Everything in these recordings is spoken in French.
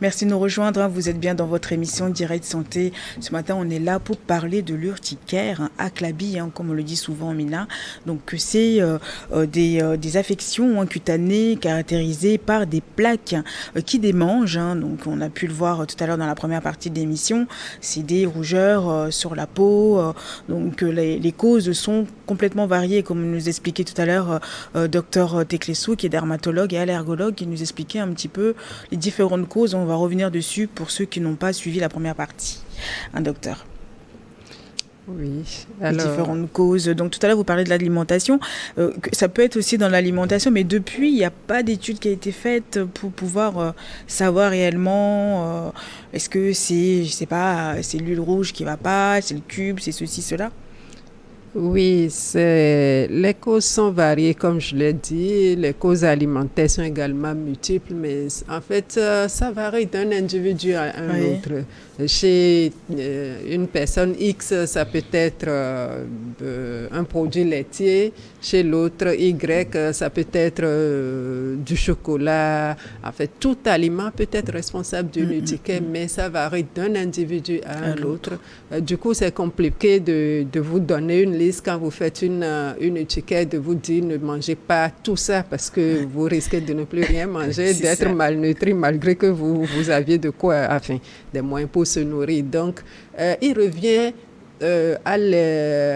Merci de nous rejoindre. Vous êtes bien dans votre émission Direct Santé. Ce matin, on est là pour parler de l'urticaire, aclabi, comme on le dit souvent, Mina. Donc, c'est des affections cutanées caractérisées par des plaques qui démangent. Donc, on a pu le voir tout à l'heure dans la première partie de l'émission. C'est des rougeurs sur la peau. Donc, les causes sont complètement variées, comme nous expliquait tout à l'heure Dr Teklesou, qui est dermatologue et allergologue, qui nous expliquait un petit peu les différentes causes. On va revenir dessus pour ceux qui n'ont pas suivi la première partie. Docteur. Oui. Alors... Les différentes causes. Donc tout à l'heure, vous parlez de l'alimentation. Ça peut être aussi dans l'alimentation, mais depuis, il n'y a pas d'étude qui a été faite pour pouvoir savoir réellement est-ce que c'est, je sais pas, c'est l'huile rouge qui ne va pas, c'est le cube, c'est ceci, cela. Oui, les causes sont variées, comme je l'ai dit. Les causes alimentaires sont également multiples, mais en fait, ça varie d'un individu à un autre. Chez une personne X, ça peut être un produit laitier. Chez l'autre Y, ça peut être du chocolat. En fait, tout aliment peut être responsable d'une urticaire, mais ça varie d'un individu à un autre. Du coup, c'est compliqué de vous donner une liste quand vous faites une urticaire, de vous dire ne mangez pas tout ça parce que vous risquez de ne plus rien manger, d'être malnutri malgré que vous aviez de quoi, enfin, des moyens pour se nourrir. Donc, il revient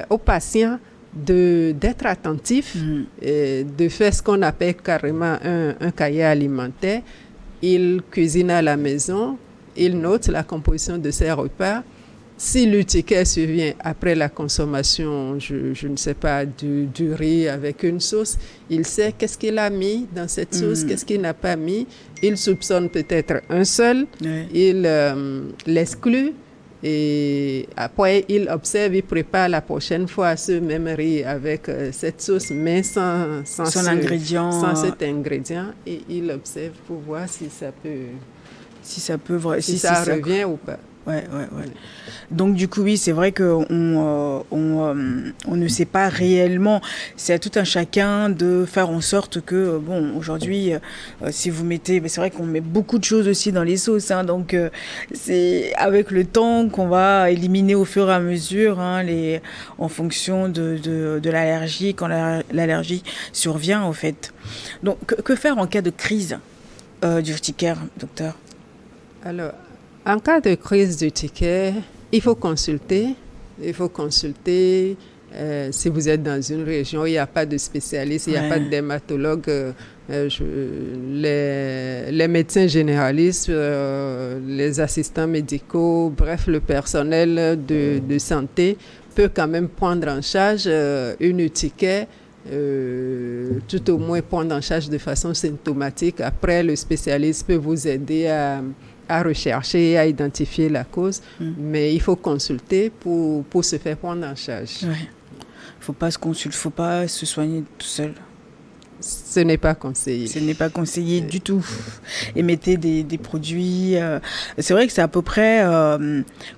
aux patients d'être attentifs, et de faire ce qu'on appelle carrément un cahier alimentaire. Il cuisine à la maison, il note la composition de ses repas. Si l'urticaire survient après la consommation, je ne sais pas, du riz avec une sauce, il sait qu'est-ce qu'il a mis dans cette sauce, qu'est-ce qu'il n'a pas mis. Il soupçonne peut-être un seul, il l'exclut. Et après, il observe, il prépare la prochaine fois ce même riz avec cette sauce, mais sans cet ingrédient. Et il observe pour voir si ça revient ou pas. Ouais. Donc du coup oui, c'est vrai que on ne sait pas réellement. C'est à tout un chacun de faire en sorte que aujourd'hui, si vous mettez, c'est vrai qu'on met beaucoup de choses aussi dans les sauces, donc c'est avec le temps qu'on va éliminer au fur et à mesure en fonction de l'allergie, quand l'allergie survient en fait. Donc que faire en cas de crise d'urticaire, docteur? Alors, en cas de crise d'urticaire, il faut consulter. Si vous êtes dans une région où il n'y a pas de spécialiste, il n'y a pas de dermatologue, les médecins généralistes, les assistants médicaux, bref, le personnel de santé peut quand même prendre en charge une urticaire, tout au moins prendre en charge de façon symptomatique. Après, le spécialiste peut vous aider à rechercher, à identifier la cause, mais il faut consulter pour se faire prendre en charge. Faut pas se soigner tout seul. Ce n'est pas conseillé. Ce n'est pas conseillé du tout. Et mettez des produits. C'est vrai que c'est à peu près,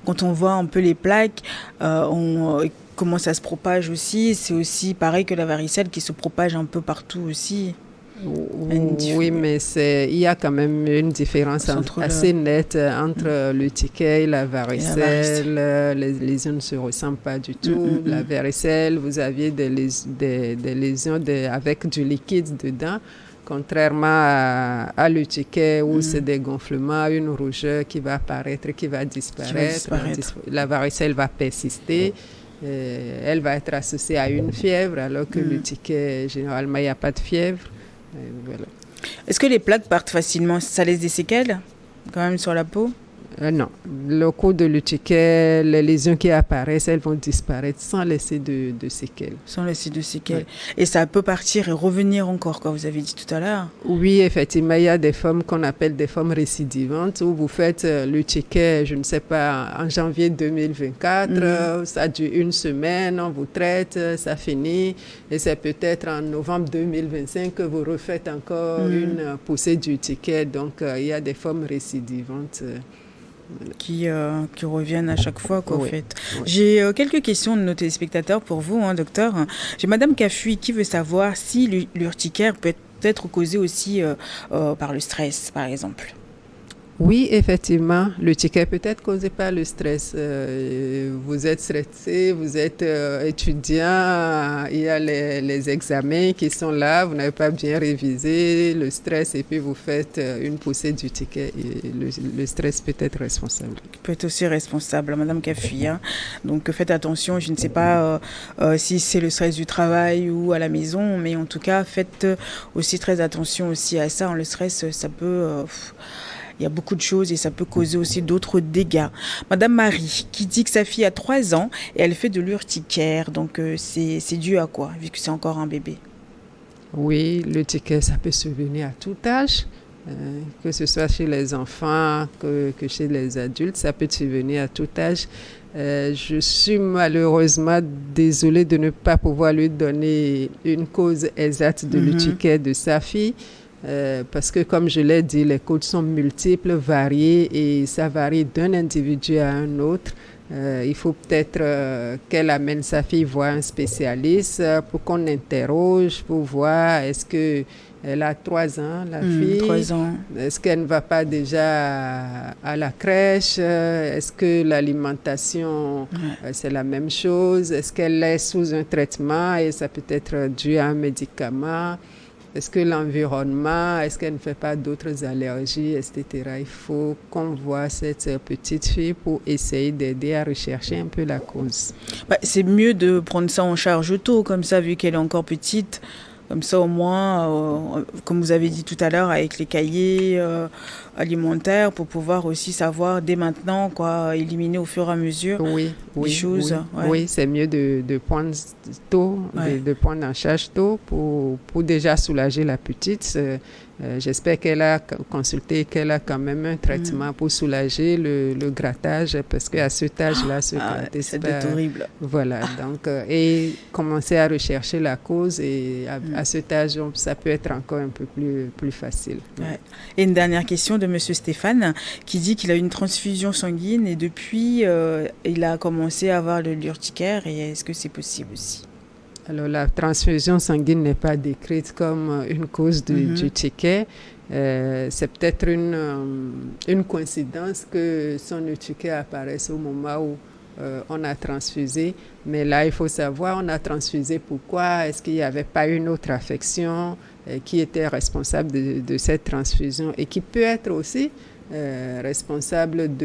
quand on voit un peu les plaques, comment ça se propage aussi. C'est aussi pareil que la varicelle qui se propage un peu partout aussi. Oui, mais il y a quand même une différence assez nette entre l'urticaire et la varicelle. Les lésions ne se ressemblent pas du tout. La varicelle, vous aviez des lésions avec du liquide dedans, contrairement à l'urticaire où c'est des gonflements, une rougeur qui va apparaître, qui va disparaître. La varicelle va persister. Elle va être associée à une fièvre, alors que l'urticaire, généralement, il n'y a pas de fièvre. Voilà. Est-ce que les plaques partent facilement? Ça laisse des séquelles quand même sur la peau? Non. Au cours de l'urticaire, les lésions qui apparaissent, elles vont disparaître sans laisser de séquelles. Sans laisser de séquelles. Et ça peut partir et revenir encore, comme vous avez dit tout à l'heure. Oui, effectivement, il y a des formes qu'on appelle des formes récidivantes où vous faites l'urticaire, je ne sais pas, en janvier 2024, ça dure une semaine, on vous traite, ça finit. Et c'est peut-être en novembre 2025 que vous refaites encore une poussée d'urticaire. Donc, il y a des formes récidivantes. Qui reviennent à chaque fois, en fait. Oui. J'ai quelques questions de nos téléspectateurs pour vous, docteur. J'ai Madame Cafui qui veut savoir si l'urticaire peut être causé aussi par le stress, par exemple. Oui, effectivement, le ticket peut être causé par le stress. Vous êtes stressé, vous êtes étudiant, il y a les examens qui sont là, vous n'avez pas bien révisé, le stress, et puis vous faites une poussée du ticket. Et le stress peut être responsable. Peut être aussi responsable, Madame Kafi. Hein. Donc faites attention, je ne sais pas si c'est le stress du travail ou à la maison, mais en tout cas, faites aussi très attention aussi à ça. Le stress, ça peut... il y a beaucoup de choses et ça peut causer aussi d'autres dégâts. Madame Marie, qui dit que sa fille a 3 ans et elle fait de l'urticaire, donc c'est dû à quoi, vu que c'est encore un bébé? Oui, l'urticaire, ça peut survenir à tout âge, que ce soit chez les enfants que chez les adultes, ça peut survenir à tout âge. Je suis malheureusement désolée de ne pas pouvoir lui donner une cause exacte de l'urticaire de sa fille. Parce que, comme je l'ai dit, les causes sont multiples, variées et ça varie d'un individu à un autre. Il faut peut-être qu'elle amène sa fille voir un spécialiste pour qu'on interroge, pour voir est-ce qu'elle a 3 ans, la fille. 3 ans. Est-ce qu'elle ne va pas déjà à la crèche? Est-ce que l'alimentation, c'est la même chose? Est-ce qu'elle est sous un traitement et ça peut être dû à un médicament? Est-ce que l'environnement, est-ce qu'elle ne fait pas d'autres allergies, etc. Il faut qu'on voit cette petite fille pour essayer d'aider à rechercher un peu la cause. C'est mieux de prendre ça en charge tôt, comme ça, vu qu'elle est encore petite. Comme ça, au moins, comme vous avez dit tout à l'heure, avec les cahiers alimentaires, pour pouvoir aussi savoir dès maintenant, quoi, éliminer au fur et à mesure les choses. Oui, c'est mieux de prendre tôt, de prendre en charge tôt pour déjà soulager la petite. J'espère qu'elle a consulté, qu'elle a quand même un traitement pour soulager le grattage, parce qu'à cet âge-là, gratter, c'est horrible. Voilà, donc, et commencer à rechercher la cause, et à cet âge, ça peut être encore un peu plus facile. Ouais. Et une dernière question de Monsieur Stéphane, qui dit qu'il a une transfusion sanguine et depuis, il a commencé à avoir l'urticaire, et est-ce que c'est possible aussi? Alors, la transfusion sanguine n'est pas décrite comme une cause du ticket. C'est peut-être une coïncidence que son urticaire apparaisse au moment où on a transfusé. Mais là, il faut savoir, on a transfusé pourquoi? Est-ce qu'il n'y avait pas une autre affection qui était responsable de cette transfusion et qui peut être aussi responsable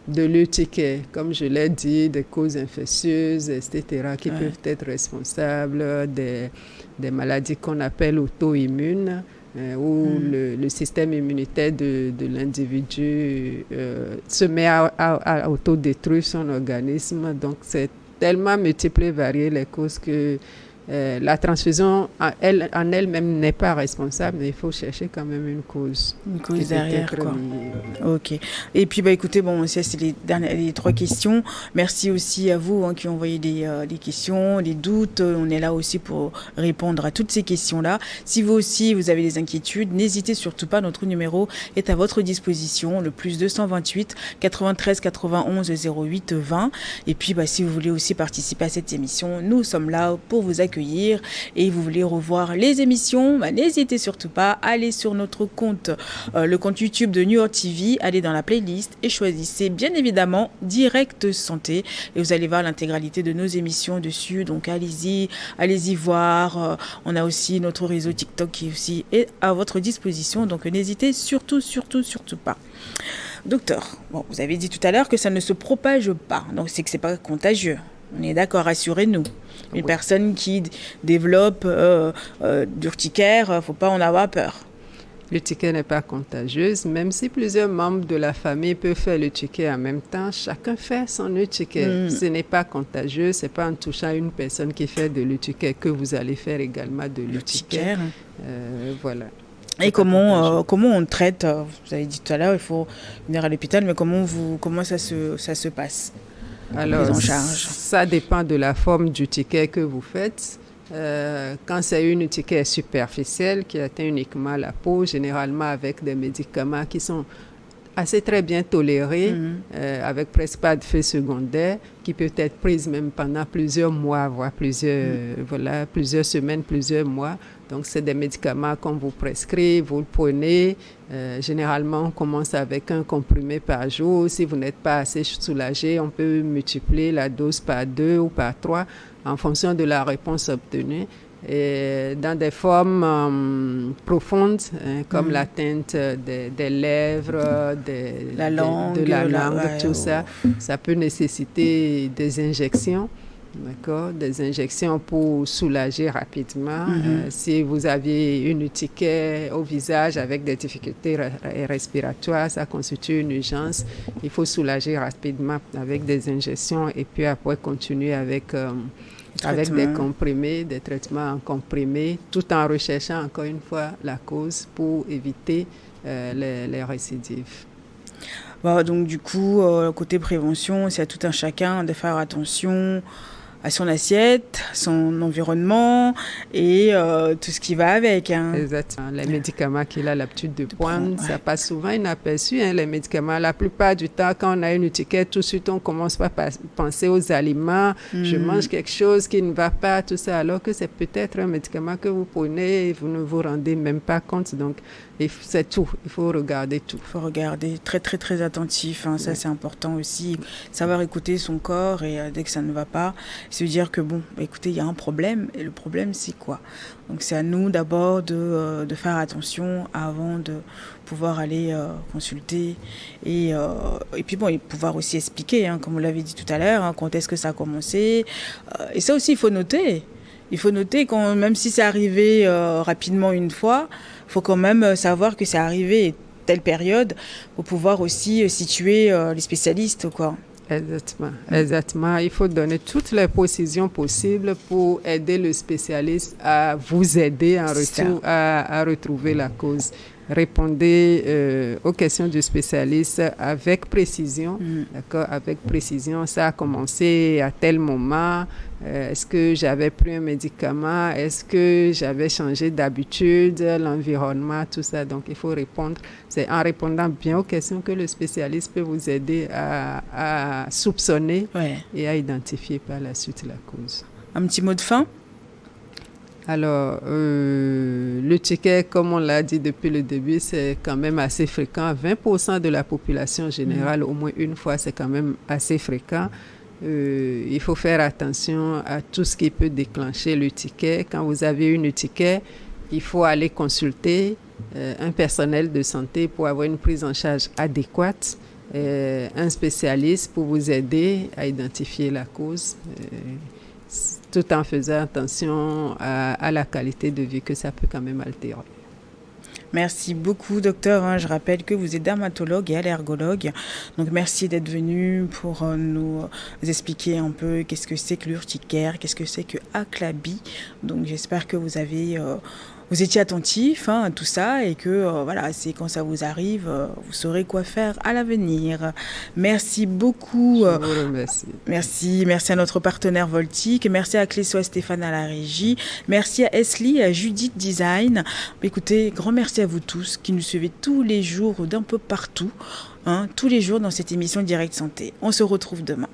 de l'urticaire, comme je l'ai dit, des causes infectieuses, etc., qui peuvent être responsables des maladies qu'on appelle auto-immunes, où le système immunitaire de l'individu se met à autodétruire son organisme. Donc, c'est tellement multiple et varié les causes que la transfusion en elle-même n'est pas responsable, mais il faut chercher quand même une cause. Une cause derrière, quoi. Ok. Et puis, écoutez, ça, c'est les 3 questions. Merci aussi à vous qui ont envoyé des questions, des doutes. On est là aussi pour répondre à toutes ces questions-là. Si vous aussi, vous avez des inquiétudes, n'hésitez surtout pas. Notre numéro est à votre disposition, le plus 228 93 91 08 20. Et puis, si vous voulez aussi participer à cette émission, nous sommes là pour vous accueillir. Et vous voulez revoir les émissions, n'hésitez surtout pas, allez sur notre compte, le compte YouTube de New York TV, allez dans la playlist et choisissez bien évidemment Direct Santé et vous allez voir l'intégralité de nos émissions dessus. Donc allez-y voir. On a aussi notre réseau TikTok qui aussi est à votre disposition, donc n'hésitez surtout pas. Docteur, vous avez dit tout à l'heure que ça ne se propage pas, donc c'est que c'est pas contagieux. On est d'accord, rassurez-nous. Une personne qui développe d'urticaire, il ne faut pas en avoir peur. L'urticaire n'est pas contagieuse, même si plusieurs membres de la famille peuvent faire l'urticaire en même temps. Chacun fait son urticaire. Ce n'est pas contagieux, ce n'est pas en touchant une personne qui fait de l'urticaire que vous allez faire également de l'urticaire. Voilà. Et comment on traite, vous avez dit tout à l'heure, il faut venir à l'hôpital, mais comment ça se passe? Alors, ça dépend de la forme d'urticaire que vous faites. Quand c'est une urticaire superficielle qui atteint uniquement la peau, généralement avec des médicaments qui sont assez très bien tolérée, avec presque pas d'effet secondaire, qui peut être prise même pendant plusieurs mois, voire plusieurs semaines, plusieurs mois. Donc, c'est des médicaments qu'on vous prescrit, vous le prenez. Généralement, on commence avec un comprimé par jour. Si vous n'êtes pas assez soulagé, on peut multiplier la dose par 2 ou par 3 en fonction de la réponse obtenue. Et dans des formes profondes, comme l'atteinte des lèvres, de la langue, tout ça, ça peut nécessiter des injections. D'accord, des injections pour soulager rapidement. Si vous aviez une urticaire au visage avec des difficultés respiratoires, ça constitue une urgence. Il faut soulager rapidement avec des injections et puis après continuer avec des comprimés, des traitements en comprimés, tout en recherchant encore une fois la cause pour éviter les récidives. Bon, donc du coup, côté prévention, c'est à tout un chacun de faire attention à son assiette, son environnement et tout ce qui va avec. Exactement. Les médicaments qu'il a l'habitude de prendre, ça passe souvent inaperçu. Les médicaments, la plupart du temps, quand on a une étiquette, tout de suite, on commence par penser aux aliments. Je mange quelque chose qui ne va pas, tout ça, alors que c'est peut-être un médicament que vous prenez et vous ne vous rendez même pas compte. Donc, c'est tout. Il faut regarder tout. Il faut regarder, très, très, très attentif. Ça, c'est important aussi. Savoir écouter son corps et dès que ça ne va pas, se dire que bon, écoutez, il y a un problème et le problème c'est quoi? Donc c'est à nous d'abord de faire attention avant de pouvoir aller consulter et puis bon, et pouvoir aussi expliquer, comme vous l'avez dit tout à l'heure, quand est-ce que ça a commencé. Et ça aussi, il faut noter. Il faut noter quand même si c'est arrivé rapidement une fois, il faut quand même savoir que c'est arrivé telle période pour pouvoir aussi situer les spécialistes, quoi. Exactement. Il faut donner toutes les précisions possibles pour aider le spécialiste à vous aider en retour à retrouver la cause. Répondez aux questions du spécialiste avec précision, d'accord, avec précision. Ça a commencé à tel moment. Est-ce que j'avais pris un médicament? Est-ce que j'avais changé d'habitude, l'environnement, tout ça? Donc, il faut répondre. C'est en répondant bien aux questions que le spécialiste peut vous aider à soupçonner et à identifier par la suite la cause. Un petit mot de fin? Alors, le ticket, comme on l'a dit depuis le début, c'est quand même assez fréquent. 20% de la population générale, au moins une fois, c'est quand même assez fréquent. Il faut faire attention à tout ce qui peut déclencher le ticket. Quand vous avez une ticket, il faut aller consulter un personnel de santé pour avoir une prise en charge adéquate, un spécialiste pour vous aider à identifier la cause. Tout en faisant attention à la qualité de vie que ça peut quand même altérer. Merci beaucoup, docteur. Je rappelle que vous êtes dermatologue et allergologue. Donc, merci d'être venu pour nous expliquer un peu qu'est-ce que c'est que l'urticaire, qu'est-ce que c'est que Aclabie. Donc, j'espère que vous étiez attentif à tout ça et que c'est quand ça vous arrive, vous saurez quoi faire à l'avenir. Merci beaucoup. Je vous remercie. Merci à notre partenaire Voltic. Merci à Cléso et Stéphane à la régie. Merci à Esli et à Judith Design. Écoutez, grand merci à vous tous qui nous suivez tous les jours d'un peu partout, tous les jours dans cette émission Direct Santé. On se retrouve demain.